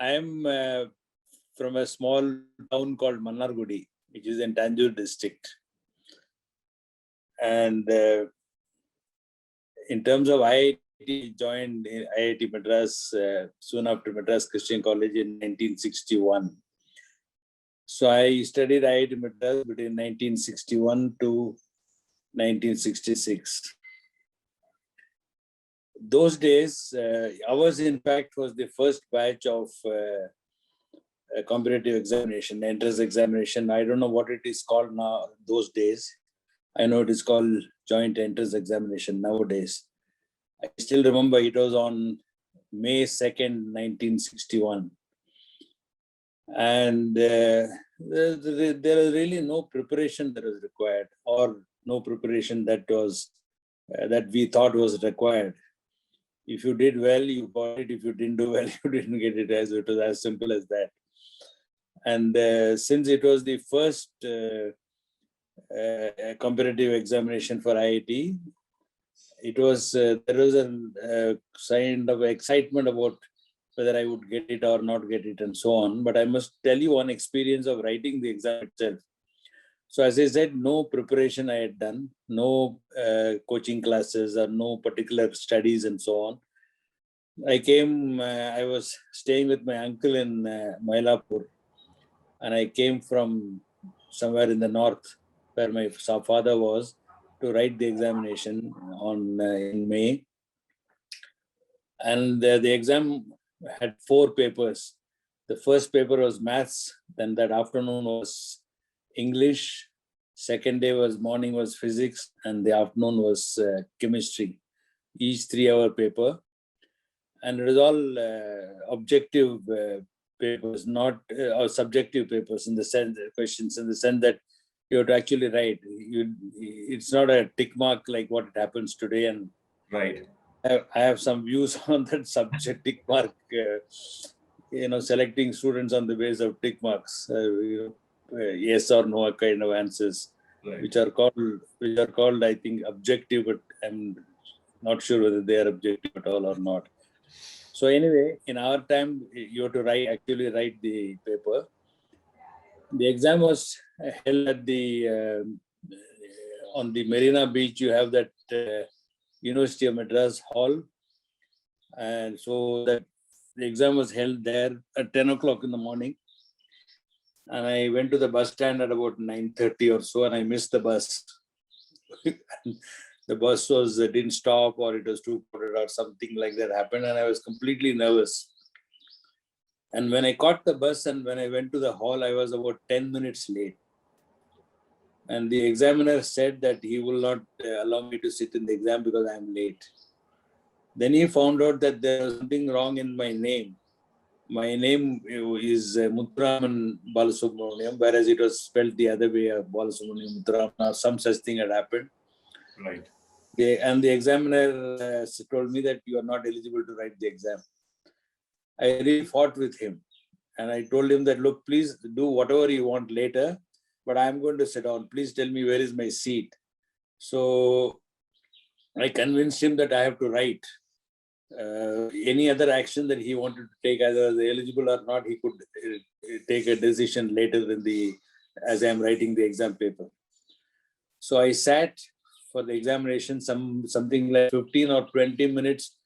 I am from a small town called Mannargudi, which is in Tanjore district. And in terms of IIT, joined IIT Madras soon after Madras Christian College in 1961. So I studied IIT Madras between 1961 to 1966. Those days, ours in fact was the first batch of a competitive examination, entrance examination. I don't know what it is called now those days. I know it is called joint entrance examination nowadays. I still remember it was on May 2nd, 1961. And there is really no preparation that was required, or no preparation that was that we thought was required. If you did well, you got it. If you didn't do well, you didn't get it. As it was as simple as that. And since it was the first competitive examination for IIT, it was there was a kind of excitement about whether I would get it or not get it and so on. But I must tell you one experience of writing the exam itself. So as I said, no preparation I had done, no coaching classes or no particular studies and so on. I came, I was staying with my uncle in Mylapore, and I came from somewhere in the north where my father was to write the examination on in May. And the exam had 4 papers. The first paper was maths, then that afternoon was English, second day was morning was physics, and the afternoon was chemistry, each 3-hour paper. And it was all objective papers, not or subjective papers in the sense, questions in the sense that you have to actually write. It's not a tick mark like what happens today. And right. I have some views on that subject, tick mark, selecting students on the basis of tick marks, yes or no kind of answers, right, which are called, I think, objective, but I'm not sure whether they are objective at all or not. So anyway, in our time, you have to actually write the paper. The exam was held at the on the Marina Beach. You have that University of Madras Hall, and so that the exam was held there at 10 o'clock in the morning. And I went to the bus stand at about 9:30 or so, and I missed the bus. The bus didn't stop, or it was too crowded, or something like that happened, and I was completely nervous. And when I caught the bus and when I went to the hall, I was about 10 minutes late. And the examiner said that he will not allow me to sit in the exam because I am late. Then he found out that there was something wrong in my name. My name is Muthuraman Balasubramaniam, whereas it was spelled the other way, Balasubramaniam Muthuraman, or some such thing had happened. Right. And the examiner told me that you are not eligible to write the exam. I really fought with him. And I told him that, look, please do whatever you want later, but I'm going to sit down. Please tell me where is my seat. So I convinced him that I have to write. Any other action that he wanted to take, either as eligible or not, he could take a decision later as I'm writing the exam paper. So I sat for the examination something like 15 or 20 minutes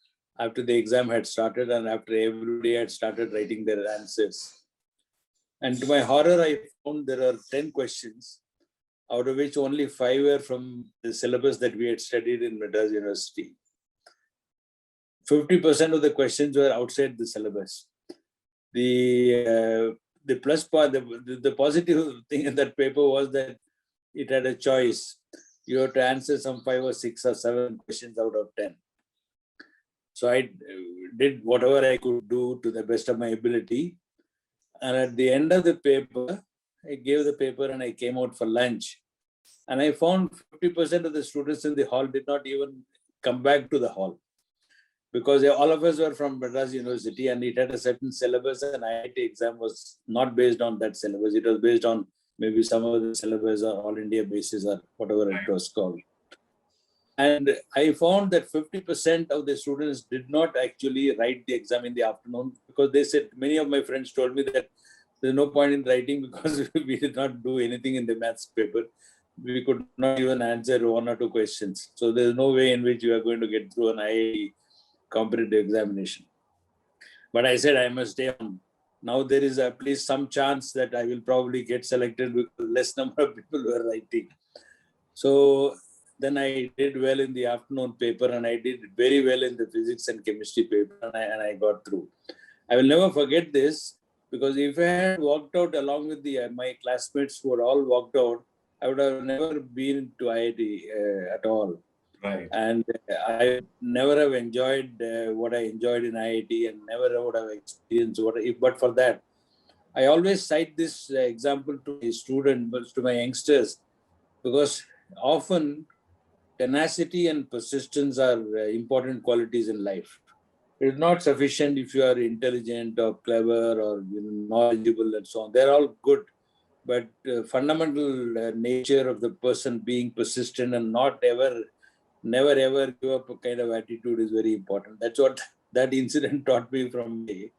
after the exam had started, and after everybody had started writing their answers. And to my horror, I found there are 10 questions, out of which only 5 were from the syllabus that we had studied in Madras University. 50% of the questions were outside the syllabus. The plus part, the positive thing in that paper was that it had a choice. You have to answer some 5 or 6 or 7 questions out of 10. So I did whatever I could do to the best of my ability. And at the end of the paper, I gave the paper and I came out for lunch. And I found 50% of the students in the hall did not even come back to the hall, because all of us were from Madras University and it had a certain syllabus, and IIT exam was not based on that syllabus. It was based on maybe some of the syllabus or all India basis or whatever it was called. And I found that 50% of the students did not actually write the exam in the afternoon, because they said, many of my friends told me that there's no point in writing because we did not do anything in the maths paper. We could not even answer one or two questions. So there's no way in which you are going to get through an IIT competitive examination. But I said I must stay on. Now there is at least some chance that I will probably get selected because less number of people were writing. So then I did well in the afternoon paper, and I did very well in the physics and chemistry paper, and I got through. I will never forget this, because if I had walked out along with my classmates who had all walked out, I would have never been to IIT at all. Right. And I never have enjoyed what I enjoyed in IIT, and never would have experienced what if but for that. I always cite this example to my students, to my youngsters, because often tenacity and persistence are important qualities in life. It is not sufficient if you are intelligent or clever or knowledgeable and so on. They're all good. But fundamental nature of the person being persistent and never ever give up a kind of attitude is very important. That's what that incident taught me from me.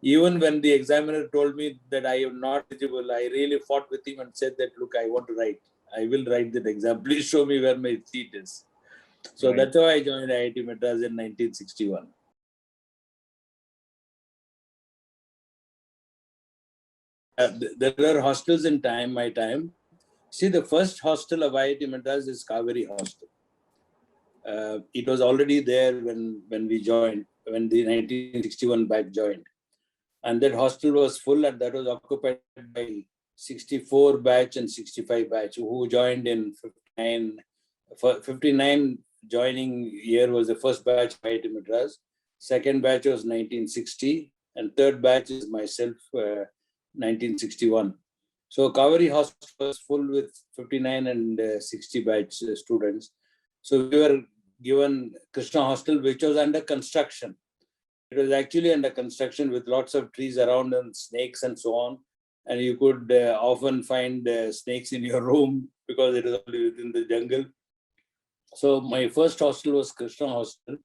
Even when the examiner told me that I am not eligible, I really fought with him and said that, look, I want to write. I will write that exam. Please show me where my seat is. So Right. that's how I joined IIT Madras in 1961. There were hostels in my time. See, the first hostel of IIT Madras is Kaveri Hostel. It was already there when we joined, when the 1961 batch joined. And that hostel was full, and that was occupied by 64 batch and 65 batch who joined in 59. 59 joining year was the first batch of IIT Madras. Second batch was 1960, and third batch is myself, 1961. So Kaveri Hostel was full with 59 and 60 batch students. So we were given Krishna Hostel, which was under construction. It was actually under construction with lots of trees around and snakes and so on. And you could often find snakes in your room because it is only within the jungle. So my first hostel was Krishna Hostel.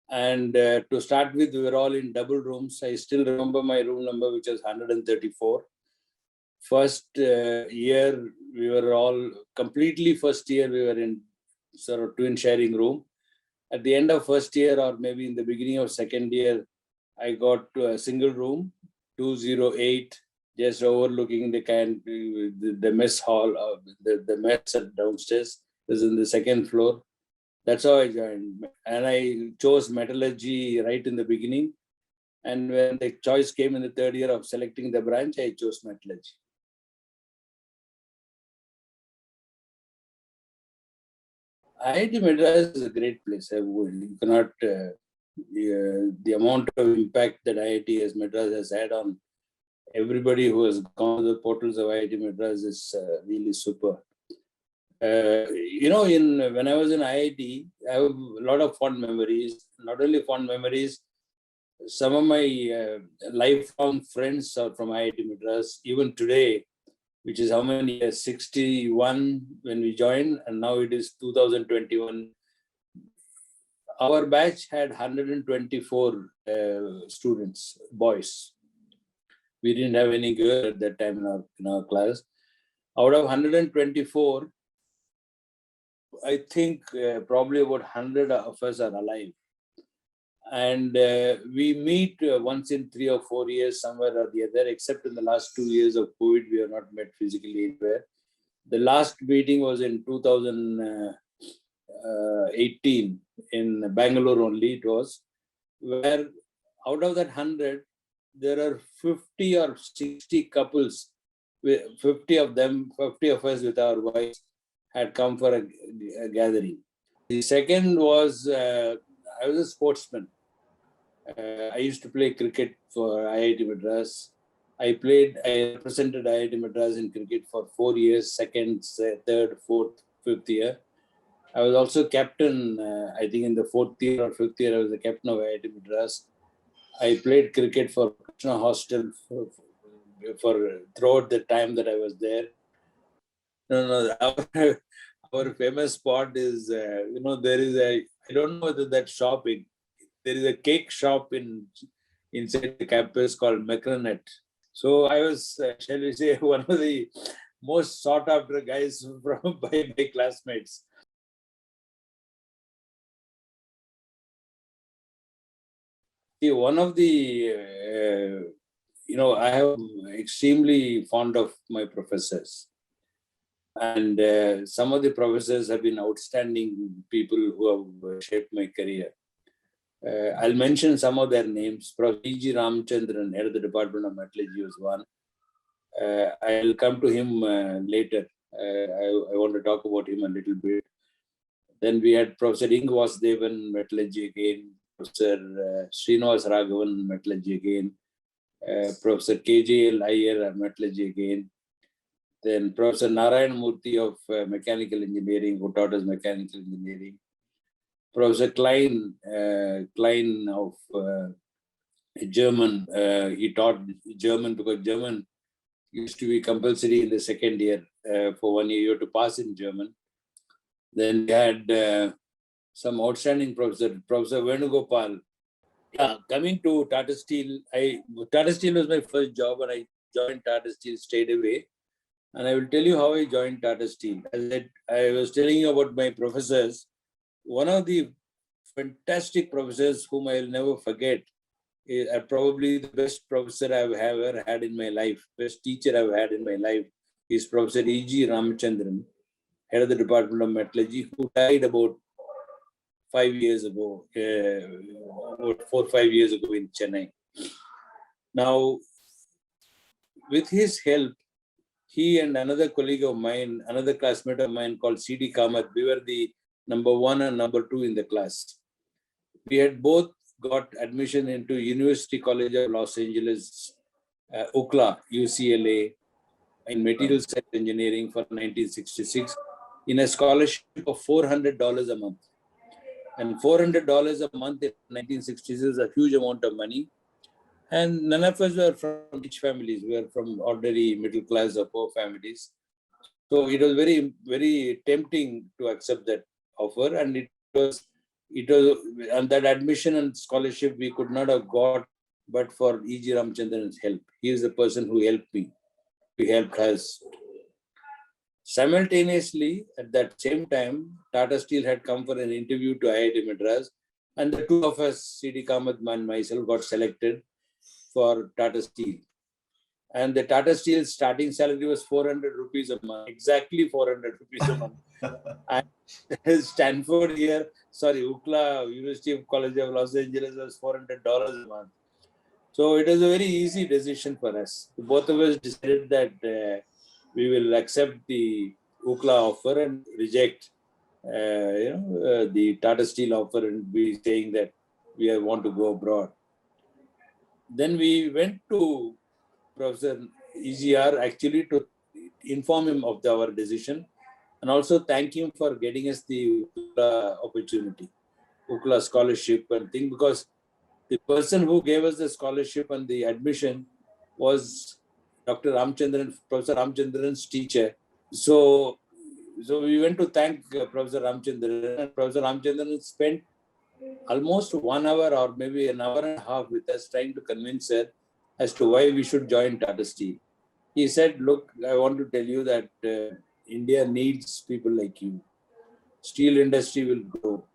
And to start with, we were all in double rooms. I still remember my room number, which was 134. First year, we were all completely first year, we were in sort of twin sharing room. At the end of first year, or maybe in the beginning of second year, I got to a single room, 208, just overlooking the mess hall, the mess at downstairs. It was in the second floor. That's how I joined. And I chose metallurgy right in the beginning. And when the choice came in the third year of selecting the branch, I chose metallurgy. IIT Madras is a great place. You cannot, the amount of impact that IIT Madras has had on everybody who has gone to the portals of IIT Madras is really super. When I was in IIT, I have a lot of fond memories. Not only fond memories, some of my lifelong friends are from IIT Madras. Even today, which is how many years? 61 when we joined, and now it is 2021. Our batch had 124 students, boys. We didn't have any girls at that time in our class. Out of 124, I think probably about 100 of us are alive. And we meet once in 3 or 4 years, somewhere or the other, except in the last 2 years of COVID, we have not met physically anywhere. The last meeting was in 2018 in Bangalore only, it was, where out of that 100, there are 50 or 60 couples, 50 of us with our wives had come for a gathering. The second was, I was a sportsman. I used to play cricket for IIT Madras. I represented IIT Madras in cricket for 4 years, second, third, fourth, fifth year. I was also captain, I think in the fourth year or fifth year, I was the captain of IIT Madras. I played cricket for Krishna Hostel for throughout the time that I was there. No, our famous spot is, there is I don't know whether that shop, there is a cake shop inside the campus called Macronet. So I was, shall we say, one of the most sought after guys by my classmates. See, one of the, I am extremely fond of my professors. And some of the professors have been outstanding people who have shaped my career. I'll mention some of their names. Professor E.G. Ramchandran, head of the Department of Metallurgy, was one. I'll come to him later. I want to talk about him a little bit. Then we had Professor Ing Vasudevan, Metallurgy again. Professor Srinivas Raghavan, Metallurgy again. Professor K.J.L. Iyer, Metallurgy again. Then Professor Narayan Murthy of Mechanical Engineering, who taught us Mechanical Engineering. Professor Klein of German, he taught German because German used to be compulsory in the second year. For 1 year, you have to pass in German. Then we had some outstanding professor, Professor Venugopal. Yeah, coming to Tata Steel, Tata Steel was my first job, and I joined Tata Steel straight away. And I will tell you how I joined Tata Steel. As I was telling you about my professors, one of the fantastic professors whom I will never forget, probably the best professor I've ever had in my life, best teacher I've had in my life, is Professor E.G. Ramchandran, head of the Department of Metallurgy, who died about 5 years ago, about 4 or 5 years ago in Chennai. Now, with his help, he and another colleague of mine, another classmate of mine called C.D. Kamath, we were the number 1 and number 2 in the class. We had both got admission into University College of Los Angeles, UCLA, UCLA, in Material Science Engineering for 1966, in a scholarship of $400 a month. And $400 a month in 1960s is a huge amount of money. And none of us were from rich families. We were from ordinary middle class or poor families. So it was very, very tempting to accept that offer. And it was, and that admission and scholarship we could not have got but for E.G. Ramchandran's help. He is the person who helped me. He helped us. Simultaneously, at that same time, Tata Steel had come for an interview to IIT Madras, and the two of us, C.D. Kamath and myself, got selected for Tata Steel. And the Tata Steel starting salary was 400 rupees a month, exactly 400 rupees a month. And Stanford here, UCLA, University College of Los Angeles, was $400 a month. So it was a very easy decision for us. Both of us decided that we will accept the UCLA offer and reject the Tata Steel offer and be saying that we want to go abroad. Then we went to Professor EGR actually to inform him of our decision and also thank him for getting us the UCLA opportunity, UCLA scholarship and thing, because the person who gave us the scholarship and the admission was Dr. Ramchandran, Professor Ramchandran's teacher. So we went to thank Professor Ramchandran, and Professor Ramchandran spent almost 1 hour or maybe an hour and a half with us trying to convince her as to why we should join Tata Steel. He said, look, I want to tell you that India needs people like you. Steel industry will grow.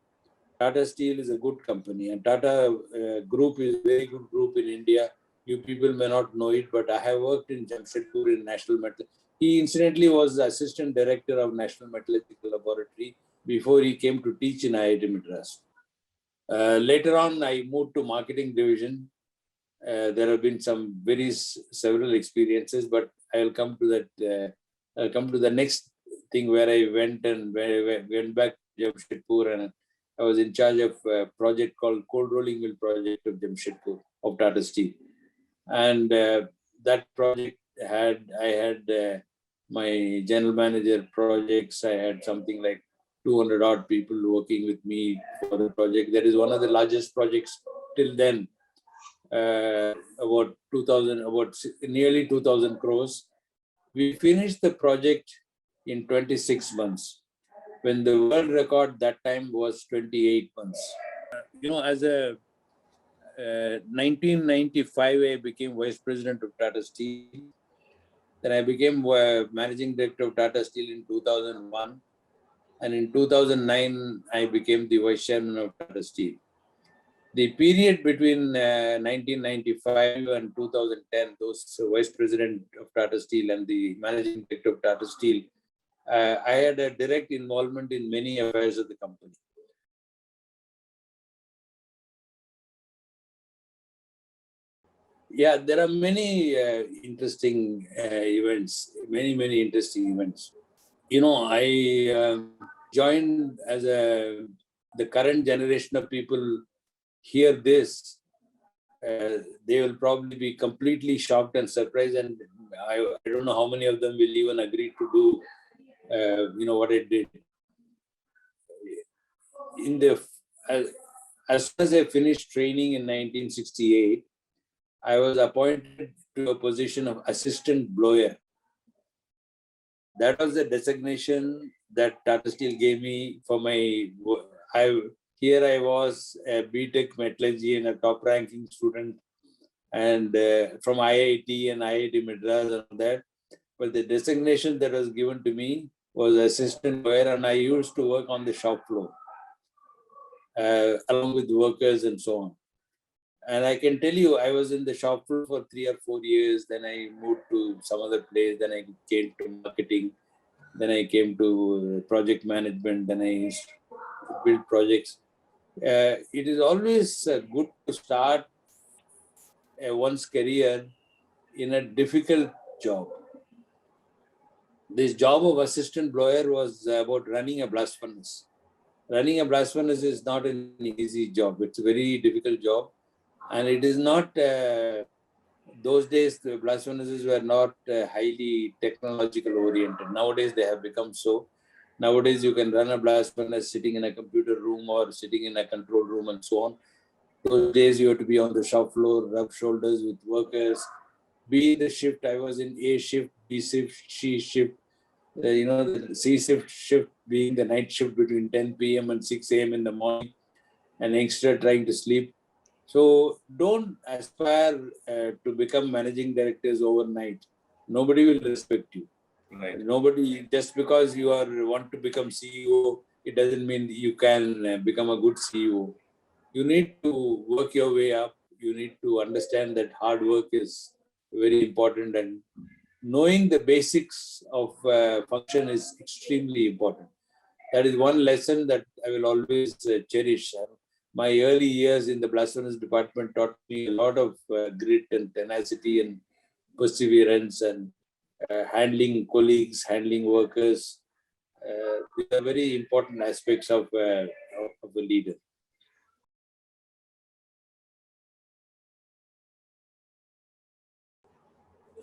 Tata Steel is a good company, and Tata Group is a very good group in India. You people may not know it, but I have worked in Jamshedpur in National Metal. He incidentally was the assistant director of National Metallurgical Laboratory before he came to teach in IIT Madras. Later on, I moved to marketing division. There have been several experiences, but I'll come to that. I'll come to the next thing where I went back to Jamshedpur, and I was in charge of a project called Cold Rolling Mill Project of Jamshedpur of Tata Steel. And that project I had my general manager projects. I had something like 200 odd people working with me for the project. That is one of the largest projects till then. About nearly 2,000 crores. We finished the project in 26 months. when the world record that time was 28 months. As a 1995, I became Vice President of Tata Steel. Then I became Managing Director of Tata Steel in 2001. And in 2009, I became the Vice Chairman of Tata Steel. The period between 1995 and 2010, those Vice President of Tata Steel and the Managing Director of Tata Steel, I had a direct involvement in many affairs of the company. Yeah, there are many interesting events, many interesting events. I joined as the current generation of people hear this, they will probably be completely shocked and surprised, and I don't know how many of them will even agree to do, what I did. As soon as I finished training in 1968, I was appointed to a position of assistant blower. That was the designation that Tata Steel gave me for my. Here I was a B.Tech metallurgy and a top-ranking student, and from IIT and IIT Madras and that. But the designation that was given to me was assistant blower, and I used to work on the shop floor along with workers and so on. And I can tell you, I was in the shop floor for 3 or 4 years. Then I moved to some other place. Then I came to marketing. Then I came to project management. Then I built projects. It is always good to start one's career in a difficult job. This job of assistant blower was about running a blast furnace. Running a blast furnace is not an easy job. It's a very difficult job. And it is not, those days, the blast furnaces were not highly technological oriented. Nowadays, they have become so. Nowadays, you can run a blast furnace sitting in a computer room or sitting in a control room and so on. Those days, you have to be on the shop floor, rub shoulders with workers, be in the shift. I was in A shift, B shift, C shift. The C shift being the night shift between 10 p.m. and 6 a.m. in the morning, and extra trying to sleep. So don't aspire to become managing directors overnight. Nobody will respect you. Right. Nobody, just because you want to become CEO, it doesn't mean you can become a good CEO. You need to work your way up. You need to understand that hard work is very important, and knowing the basics of function is extremely important. That is one lesson that I will always cherish. My early years in the blast furnace department taught me a lot of grit and tenacity and perseverance and handling colleagues, handling workers. These are very important aspects of a leader.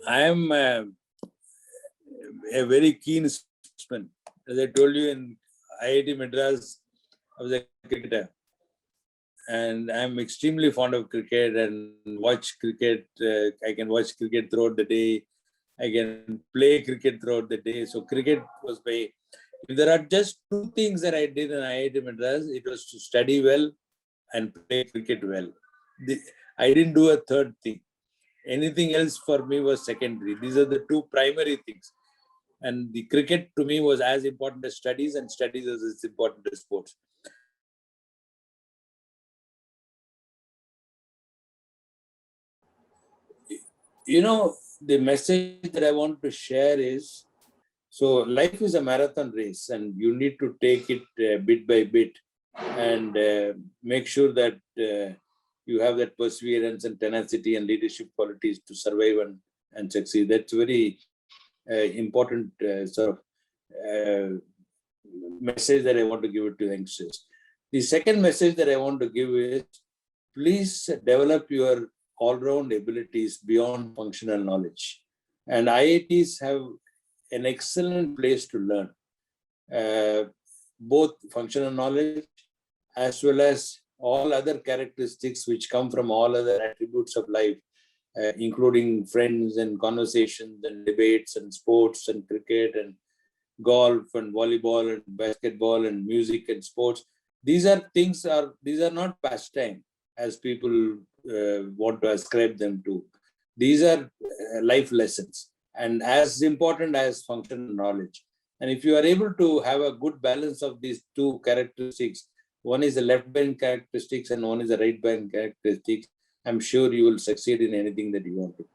I am a very keen sportsman. As I told you, in IIT Madras, I was a cricketer. And I'm extremely fond of cricket and watch cricket. I can watch cricket throughout the day. I can play cricket throughout the day. So cricket was my. If there are just two things that I did in IIT Madras, it was to study well and play cricket well. I didn't do a third thing. Anything else for me was secondary. These are the two primary things. And the cricket to me was as important as studies, and studies is as important as sports. The message that I want to share is, so life is a marathon race, and you need to take it bit by bit, and make sure that you have that perseverance and tenacity and leadership qualities to survive and succeed. That's very important sort of message that I want to give it to youngsters. The second message that I want to give is, please develop your all-round abilities beyond functional knowledge. And IITs have an excellent place to learn both functional knowledge as well as all other characteristics which come from all other attributes of life, including friends and conversations and debates and sports and cricket and golf and volleyball and basketball and music and sports. These are not pastime as people want to ascribe them to. These are life lessons and as important as functional knowledge. And if you are able to have a good balance of these two characteristics, one is the left brain characteristics and one is the right brain characteristics, I'm sure you will succeed in anything that you want to.